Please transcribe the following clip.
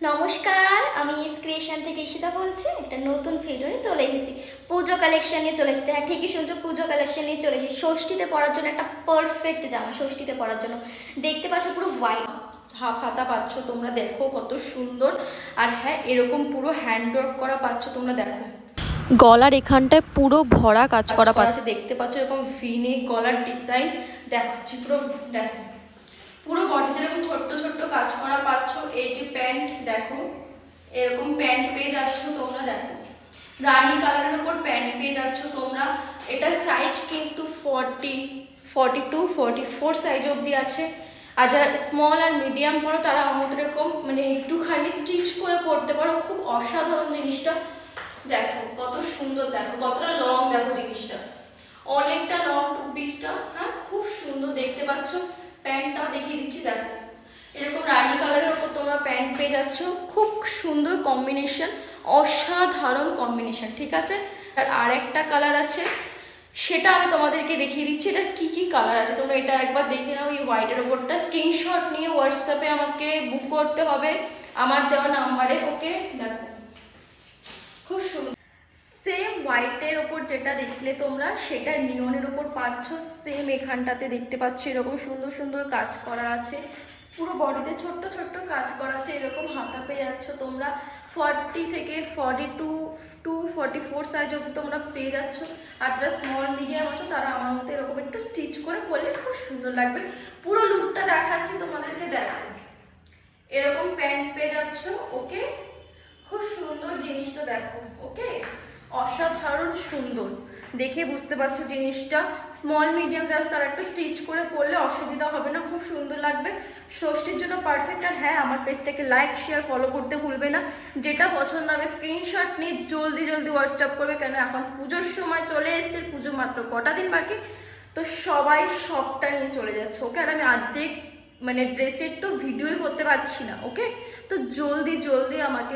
নমস্কার, আমি ক্রিয়েশন থেকে ঈশিতা বলছি। একটা নতুন ভিডিও নিয়ে চলে এসেছি, পুজো কালেকশন নিয়ে চলে এসেছি। হ্যাঁ, ঠিকই শুনছো, পুজো কালেকশন নিয়ে চলে এসেছি। ষষ্ঠীতে পরার জন্য একটা পারফেক্ট জামা, ষষ্ঠীতে পরার জন্য। দেখতে পাচ্ছ পুরো হোয়াইট হাফ হাতা পাচ্ছ তোমরা, দেখো কত সুন্দর। আর হ্যাঁ, এরকম পুরো হ্যান্ডওয়ার্ক করা পাচ্ছ তোমরা, দেখো গলার এখানটায় পুরো ভরা কাজ করা আছে, দেখতে পাচ্ছ এরকম ভিনেক গলার ডিজাইন দেখাচ্ছি পুরো, দেখো পুরো বডিতে এরকম ছোট্ট ছোট্ট কাজ করা পাচ্ছ। এই যে প্যান্ট দেখো, এরকম প্যান্ট পেয়ে যাচ্ছ তোমরা, দেখো রানী কালারের উপর প্যান্ট পেয়ে যাচ্ছ তোমরা। এটা সাইজ কিন্তু 40, 42, 44 সাইজ অবধি আছে। আর যারা স্মল আর মিডিয়াম পরো তারা আমাদের এরকম মানে একটুখানি স্টিচ করে পরতে পারো। খুব অসাধারণ জিনিসটা, দেখো কত সুন্দর, দেখো কতটা লং, দেখো জিনিসটা অনেকটা লং টু পিসটা। হ্যাঁ, খুব সুন্দর দেখতে পাচ্ছ। প্যান্টটাও দেখিয়ে দিচ্ছি, দেখো এরকম রানী কালারের উপর তোমরা প্যান্ট পেয়ে যাচ্ছ। খুব সুন্দর কম্বিনেশন, অসাধারণ কম্বিনেশন, ঠিক আছে। আর আরেকটা কালার আছে, সেটা আমি তোমাদেরকে দেখিয়ে দিচ্ছি। এটা কি কি কালার আছে তোমরা এটা একবার দেখে নাও। এই হোয়াইটের ওপরটা স্ক্রিনশট নিয়ে হোয়াটসঅ্যাপে আমাকে বুক করতে হবে আমার দেওয়া নাম্বারে। ওকে, দেখো খুব সুন্দর। সেম হোয়াইটের ওপর যেটা দেখলে তোমরা, সেটা নিয়নের ওপর পাচ্ছ। সেম এখানটাতে দেখতে পাচ্ছ এরকম সুন্দর সুন্দর কাজ করা আছে। পুরো বডিতে ছোট্ট ছোট্ট কাজ করা আছে। এরকম হাতা পেয়ে যাচ্ছ তোমরা। 40 থেকে 42 টু 44 সাইজ অবধি তোমরা পেয়ে যাচ্ছ। আর যারা স্মল মিডিয়াম আছে তারা আমার মতো এরকম একটু স্টিচ করে পরলে খুব সুন্দর লাগবে। পুরো লুকটা দেখাচ্ছি তোমাদেরকে, দেখো এরকম প্যান্ট পেয়ে যাচ্ছ। ওকে, খুব সুন্দর জিনিসটা, দেখো ওকে, অসাধারণ সুন্দর। দেখে বুঝতে পারছো জিনিসটা স্মল মিডিয়াম যারা তারা একটু স্টিচ করে পরলে অসুবিধা হবে না, খুব সুন্দর লাগবে। ষষ্ঠীর জন্য পারফেক্ট। আর হ্যাঁ, আমার পেজটাকে লাইক শেয়ার ফলো করতে ভুলবে না। যেটা পছন্দ হবে স্ক্রিনশট নিয়ে জলদি জলদি হোয়াটসঅ্যাপ করবে, কেন এখন পুজোর সময় চলে এসছে। পুজো মাত্র কটা দিন বাকি, তো সবাই সবটা নিয়ে চলে যাচ্ছে। ওকে, আর আমি অর্ধেক মানে ড্রেসের তো ভিডিওই করতে পারছি না। ওকে, তো জলদি জলদি আমাকে